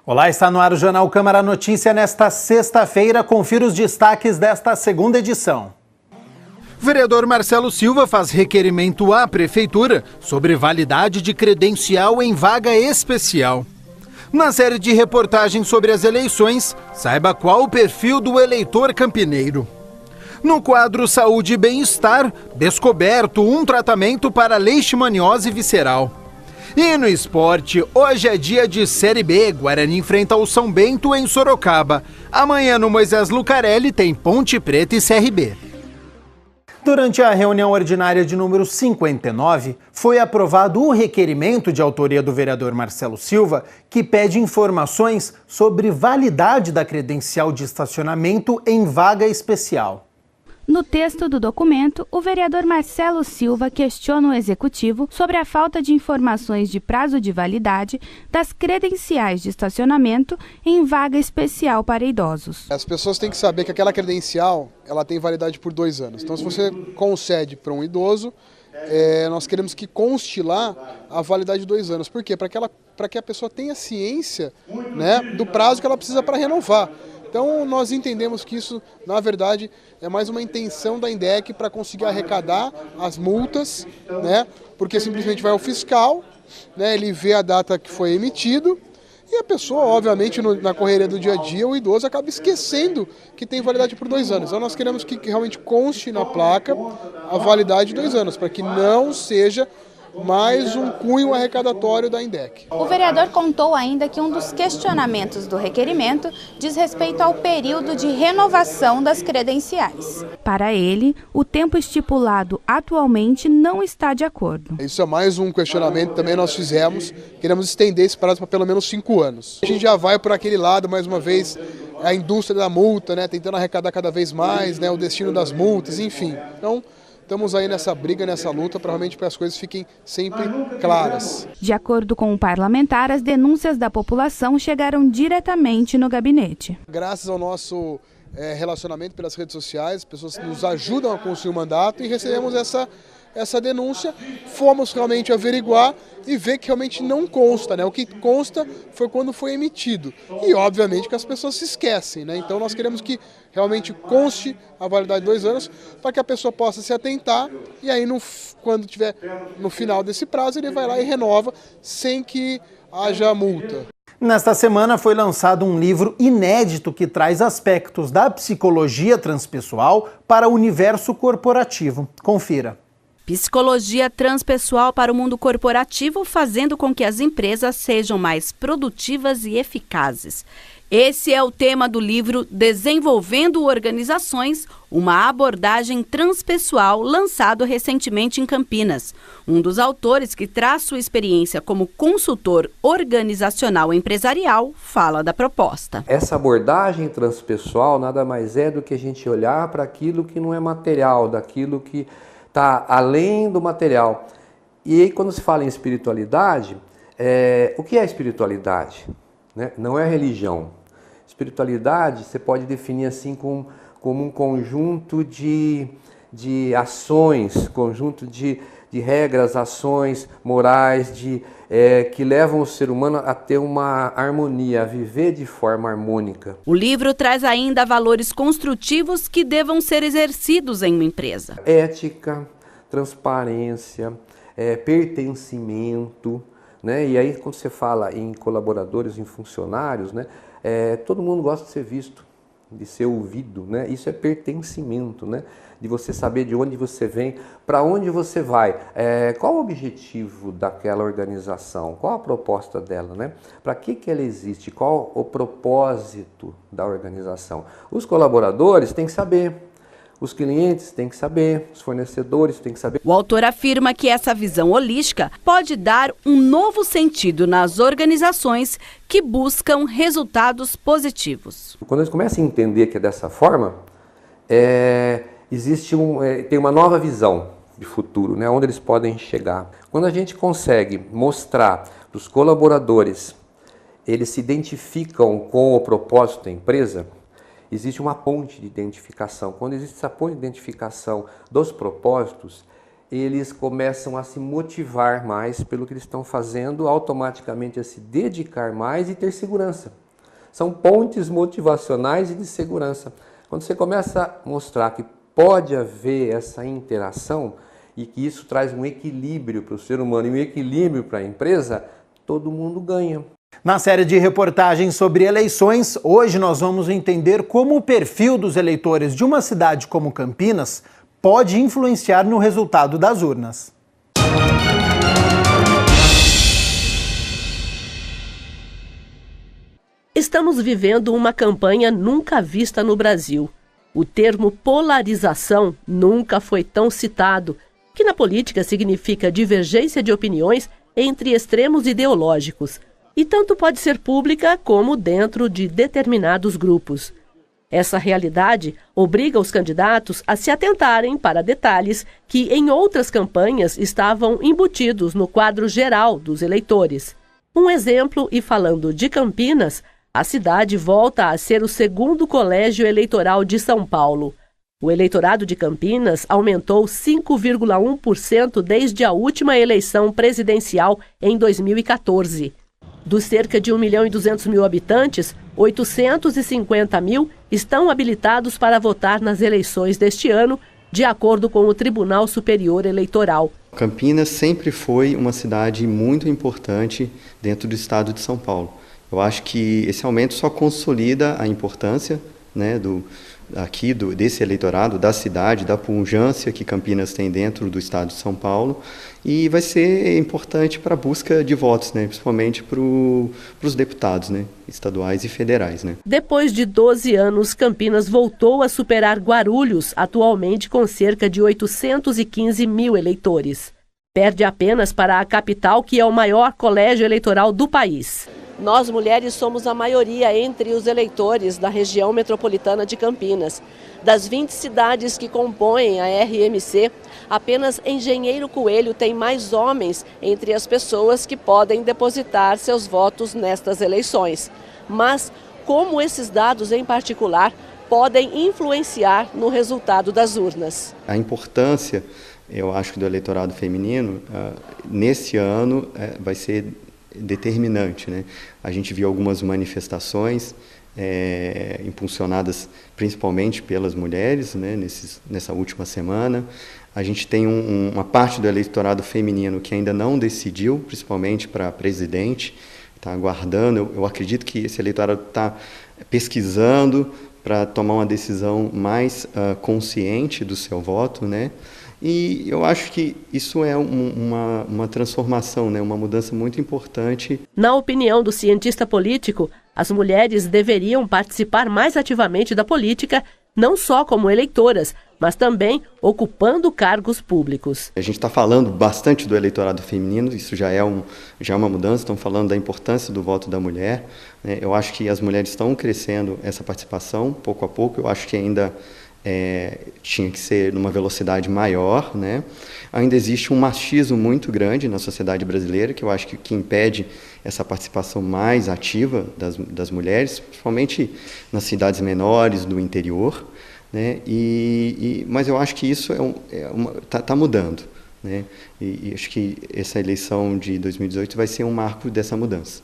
Olá, está no ar o Jornal Câmara Notícia nesta sexta-feira. Confira os destaques desta segunda edição. Vereador Marcelo Silva faz requerimento à Prefeitura sobre validade de credencial em vaga especial. Na série de reportagens sobre as eleições, saiba qual o perfil do eleitor campineiro. No quadro Saúde e Bem-Estar, descoberto um tratamento para leishmaniose visceral. E no esporte, hoje é dia de Série B, Guarani enfrenta o São Bento em Sorocaba. Amanhã no Moisés Lucarelli tem Ponte Preta e CRB. Durante a reunião ordinária de número 59, foi aprovado o requerimento de autoria do vereador Marcelo Silva, que pede informações sobre validade da credencial de estacionamento em vaga especial. No texto do documento, o vereador Marcelo Silva questiona o Executivo sobre a falta de informações de prazo de validade das credenciais de estacionamento em vaga especial para idosos. As pessoas têm que saber que aquela credencial ela tem validade por 2 anos. Então, se você concede para um idoso, nós queremos que conste lá a validade de 2 anos. Por quê? Para que a pessoa tenha ciência, né, do prazo que ela precisa para renovar. Então, nós entendemos que isso, na verdade, é mais uma intenção da INDEC para conseguir arrecadar as multas, né? Porque simplesmente vai ao fiscal, né? Ele vê a data que foi emitido e a pessoa, obviamente, na correria do dia a dia, o idoso acaba esquecendo que tem validade por 2 anos. Então, nós queremos que realmente conste na placa a validade de 2 anos, para que não seja mais um cunho arrecadatório da INDEC. O vereador contou ainda que um dos questionamentos do requerimento diz respeito ao período de renovação das credenciais. Para ele, o tempo estipulado atualmente não está de acordo. Isso é mais um questionamento que também nós fizemos. Queremos estender esse prazo para pelo menos 5 anos. A gente já vai por aquele lado, mais uma vez, a indústria da multa, né, tentando arrecadar cada vez mais, né, o destino das multas, enfim. Então, estamos aí nessa briga, nessa luta, para realmente que as coisas fiquem sempre claras. De acordo com o parlamentar, as denúncias da população chegaram diretamente no gabinete. Graças ao nosso relacionamento pelas redes sociais, as pessoas nos ajudam a construir o mandato e recebemos essa denúncia, fomos realmente averiguar e ver que realmente não consta, né? O que consta foi quando foi emitido. E obviamente que as pessoas se esquecem, né? Então nós queremos que realmente conste a validade de 2 anos para que a pessoa possa se atentar e aí quando tiver no final desse prazo ele vai lá e renova sem que haja multa. Nesta semana foi lançado um livro inédito que traz aspectos da psicologia transpessoal para o universo corporativo. Confira. Psicologia transpessoal para o mundo corporativo, fazendo com que as empresas sejam mais produtivas e eficazes. Esse é o tema do livro Desenvolvendo Organizações, uma abordagem transpessoal, lançado recentemente em Campinas. Um dos autores, que traz sua experiência como consultor organizacional empresarial, fala da proposta. Essa abordagem transpessoal nada mais é do que a gente olhar para aquilo que não é material, daquilo que está além do material. E aí, quando se fala em espiritualidade, o que é espiritualidade? Né? Não é religião. Espiritualidade você pode definir assim como um conjunto de ações, conjunto de regras, ações morais que levam o ser humano a ter uma harmonia, a viver de forma harmônica. O livro traz ainda valores construtivos que devam ser exercidos em uma empresa. Ética, transparência, pertencimento, né? E aí quando você fala em colaboradores, em funcionários, né? Todo mundo gosta de ser visto, de ser ouvido, né? Isso é pertencimento, né? De você saber de onde você vem, para onde você vai, qual o objetivo daquela organização, qual a proposta dela, né? Para que ela existe, qual o propósito da organização. Os colaboradores têm que saber, os clientes têm que saber, os fornecedores têm que saber. O autor afirma que essa visão holística pode dar um novo sentido nas organizações que buscam resultados positivos. Quando eles começam a entender que é dessa forma, tem uma nova visão de futuro, né, onde eles podem chegar. Quando a gente consegue mostrar para os colaboradores, eles se identificam com o propósito da empresa, existe uma ponte de identificação. Quando existe essa ponte de identificação dos propósitos, eles começam a se motivar mais pelo que eles estão fazendo, automaticamente a se dedicar mais e ter segurança. São pontes motivacionais e de segurança. Quando você começa a mostrar que pode haver essa interação e que isso traz um equilíbrio para o ser humano e um equilíbrio para a empresa, todo mundo ganha. Na série de reportagens sobre eleições, hoje nós vamos entender como o perfil dos eleitores de uma cidade como Campinas pode influenciar no resultado das urnas. Estamos vivendo uma campanha nunca vista no Brasil. O termo polarização nunca foi tão citado, que na política significa divergência de opiniões entre extremos ideológicos, e tanto pode ser pública como dentro de determinados grupos. Essa realidade obriga os candidatos a se atentarem para detalhes que em outras campanhas estavam embutidos no quadro geral dos eleitores. Um exemplo, e falando de Campinas, a cidade volta a ser o segundo colégio eleitoral de São Paulo. O eleitorado de Campinas aumentou 5,1% desde a última eleição presidencial em 2014. Dos cerca de 1.200.000 habitantes, 850 mil estão habilitados para votar nas eleições deste ano, de acordo com o Tribunal Superior Eleitoral. Campinas sempre foi uma cidade muito importante dentro do estado de São Paulo. Eu acho que esse aumento só consolida a importância, né, desse eleitorado, da cidade, da pujança que Campinas tem dentro do estado de São Paulo, e vai ser importante para a busca de votos, né, principalmente para os deputados, né, estaduais e federais. Né. Depois de 12 anos, Campinas voltou a superar Guarulhos, atualmente com cerca de 815 mil eleitores. Perde apenas para a capital, que é o maior colégio eleitoral do país. Nós, mulheres, somos a maioria entre os eleitores da região metropolitana de Campinas. Das 20 cidades que compõem a RMC, apenas Engenheiro Coelho tem mais homens entre as pessoas que podem depositar seus votos nestas eleições. Mas como esses dados em particular podem influenciar no resultado das urnas? A importância, eu acho, do eleitorado feminino, nesse ano, vai ser determinante, né? A gente viu algumas manifestações impulsionadas principalmente pelas mulheres, né, nessa última semana. A gente tem uma parte do eleitorado feminino que ainda não decidiu, principalmente para presidente, está aguardando. Eu acredito que esse eleitorado está pesquisando para tomar uma decisão mais consciente do seu voto, né? E eu acho que isso é uma transformação, né? Uma mudança muito importante. Na opinião do cientista político, as mulheres deveriam participar mais ativamente da política, não só como eleitoras, mas também ocupando cargos públicos. A gente está falando bastante do eleitorado feminino, isso já é uma mudança, estamos falando da importância do voto da mulher, né? Eu acho que as mulheres estão crescendo essa participação, pouco a pouco. Eu acho que ainda tinha que ser numa velocidade maior, né? Ainda existe um machismo muito grande na sociedade brasileira, que eu acho que impede essa participação mais ativa das mulheres, principalmente nas cidades menores do interior, né? Mas eu acho que isso tá mudando, né? E acho que essa eleição de 2018 vai ser um marco dessa mudança.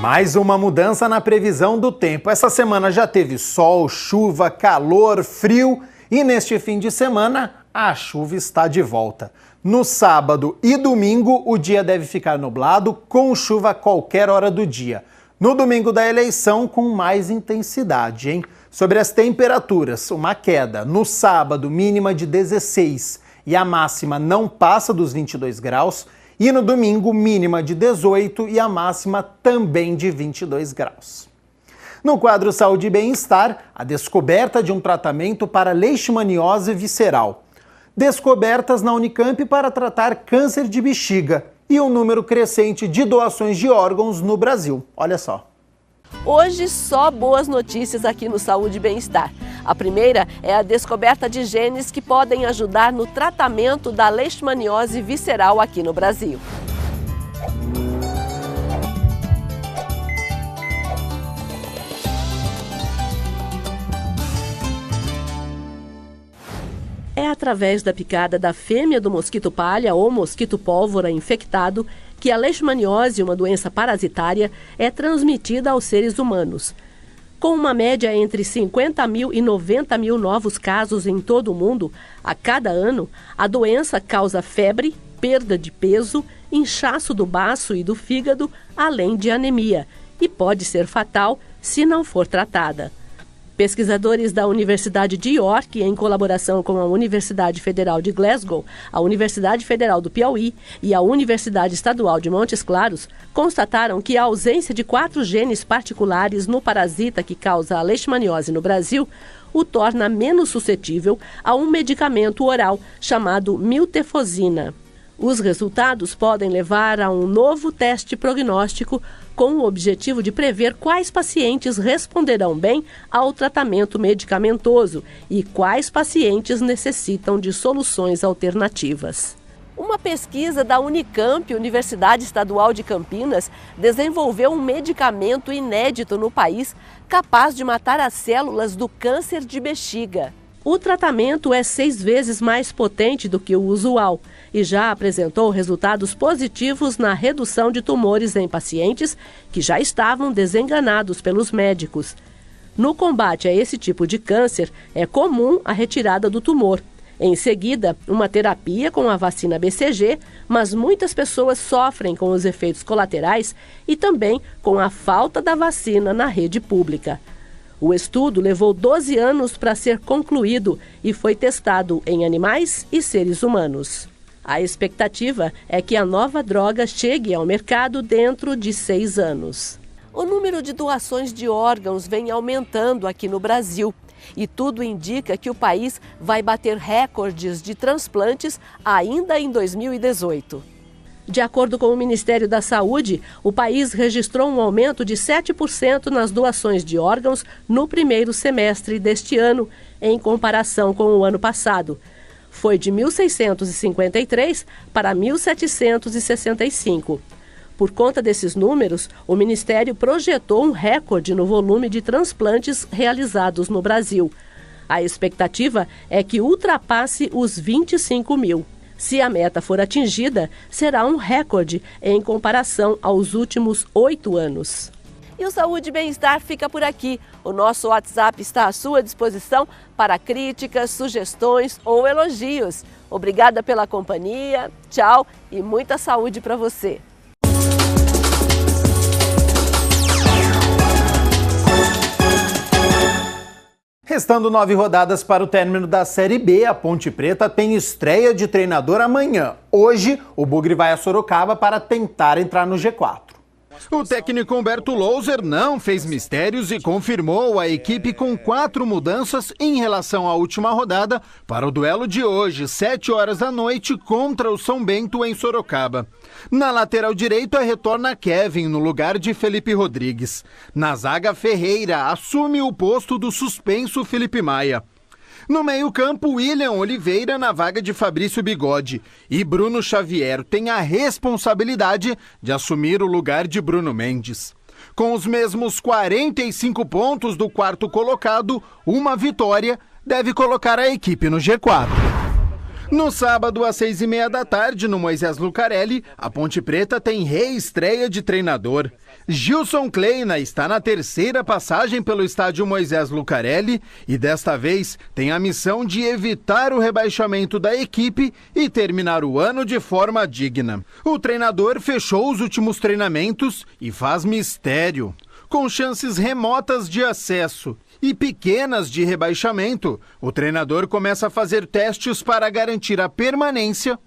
Mais uma mudança na previsão do tempo. Essa semana já teve sol, chuva, calor, frio e neste fim de semana a chuva está de volta. No sábado e domingo o dia deve ficar nublado com chuva a qualquer hora do dia. No domingo da eleição com mais intensidade, hein? Sobre as temperaturas, uma queda. No sábado mínima de 16 e a máxima não passa dos 22 graus. E no domingo, mínima de 18 e a máxima também de 22 graus. No quadro Saúde e Bem-Estar, a descoberta de um tratamento para leishmaniose visceral. Descobertas na Unicamp para tratar câncer de bexiga e um número crescente de doações de órgãos no Brasil. Olha só. Hoje, só boas notícias aqui no Saúde e Bem-Estar. A primeira é a descoberta de genes que podem ajudar no tratamento da leishmaniose visceral aqui no Brasil. através da picada da fêmea do mosquito palha ou mosquito pólvora infectado que a leishmaniose, uma doença parasitária, é transmitida aos seres humanos. Com uma média entre 50 mil e 90 mil novos casos em todo o mundo, a cada ano, a doença causa febre, perda de peso, inchaço do baço e do fígado, além de anemia, e pode ser fatal se não for tratada. Pesquisadores da Universidade de York, em colaboração com a Universidade Federal de Glasgow, a Universidade Federal do Piauí e a Universidade Estadual de Montes Claros, constataram que a ausência de 4 genes particulares no parasita que causa a leishmaniose no Brasil o torna menos suscetível a um medicamento oral chamado miltefosina. Os resultados podem levar a um novo teste prognóstico com o objetivo de prever quais pacientes responderão bem ao tratamento medicamentoso e quais pacientes necessitam de soluções alternativas. Uma pesquisa da Unicamp, Universidade Estadual de Campinas, desenvolveu um medicamento inédito no país capaz de matar as células do câncer de bexiga. O tratamento é 6 vezes mais potente do que o usual e já apresentou resultados positivos na redução de tumores em pacientes que já estavam desenganados pelos médicos. No combate a esse tipo de câncer, é comum a retirada do tumor. Em seguida, uma terapia com a vacina BCG, mas muitas pessoas sofrem com os efeitos colaterais e também com a falta da vacina na rede pública. O estudo levou 12 anos para ser concluído e foi testado em animais e seres humanos. A expectativa é que a nova droga chegue ao mercado dentro de 6 anos. O número de doações de órgãos vem aumentando aqui no Brasil e tudo indica que o país vai bater recordes de transplantes ainda em 2018. De acordo com o Ministério da Saúde, o país registrou um aumento de 7% nas doações de órgãos no primeiro semestre deste ano, em comparação com o ano passado. Foi de 1.653 para 1.765. Por conta desses números, o Ministério projetou um recorde no volume de transplantes realizados no Brasil. A expectativa é que ultrapasse os 25 mil. Se a meta for atingida, será um recorde em comparação aos últimos 8 anos. E o Saúde e Bem-Estar fica por aqui. O nosso WhatsApp está à sua disposição para críticas, sugestões ou elogios. Obrigada pela companhia, tchau e muita saúde para você. Restando 9 rodadas para o término da Série B, a Ponte Preta tem estreia de treinador amanhã. Hoje, o Bugre vai a Sorocaba para tentar entrar no G4. O técnico Humberto Louser não fez mistérios e confirmou a equipe com 4 mudanças em relação à última rodada para o duelo de hoje, 7 horas da noite, contra o São Bento em Sorocaba. Na lateral direita retorna Kevin no lugar de Felipe Rodrigues. Na zaga, Ferreira assume o posto do suspenso Felipe Maia. No meio-campo, William Oliveira na vaga de Fabrício Bigode e Bruno Xavier tem a responsabilidade de assumir o lugar de Bruno Mendes. Com os mesmos 45 pontos do quarto colocado, uma vitória deve colocar a equipe no G4. No sábado, às 6h30 da tarde, no Moisés Lucarelli, a Ponte Preta tem reestreia de treinador. Gilson Kleina está na 3ª passagem pelo estádio Moisés Lucarelli e desta vez tem a missão de evitar o rebaixamento da equipe e terminar o ano de forma digna. O treinador fechou os últimos treinamentos e faz mistério. Com chances remotas de acesso e pequenas de rebaixamento, o treinador começa a fazer testes para garantir a permanência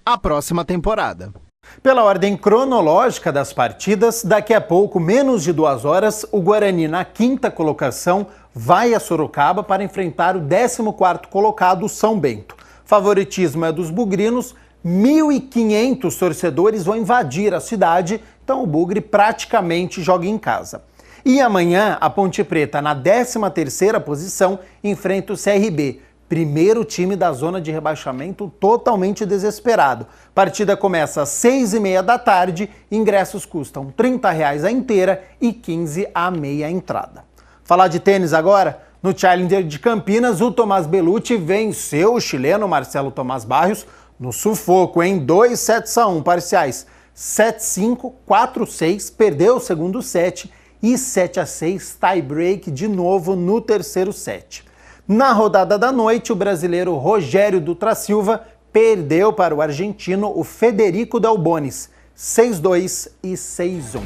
à próxima temporada. Pela ordem cronológica das partidas, daqui a pouco, menos de 2 horas, o Guarani, na 5ª colocação, vai a Sorocaba para enfrentar o 14º colocado, São Bento. Favoritismo é dos bugrinos, 1.500 torcedores vão invadir a cidade, então o Bugre praticamente joga em casa. E amanhã, a Ponte Preta, na 13ª posição, enfrenta o CRB, primeiro time da zona de rebaixamento totalmente desesperado. Partida começa às 6h30 da tarde, ingressos custam R$ 30 a inteira e 15 a meia entrada. Falar de tênis agora? No Challenger de Campinas, o Tomás Bellucci venceu o chileno Marcelo Tomás Barrios no sufoco em 2-7-1 parciais 7-5, 4-6, perdeu o segundo set e 7-6 tie-break de novo no terceiro set. Na rodada da noite, o brasileiro Rogério Dutra Silva perdeu para o argentino o Federico Delbonis 6-2 e 6-1.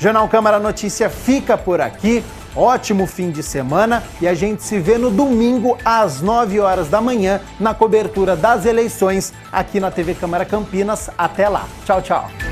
Jornal Câmara Notícia fica por aqui. Ótimo fim de semana e a gente se vê no domingo às 9 horas da manhã na cobertura das eleições aqui na TV Câmara Campinas. Até lá. Tchau, tchau.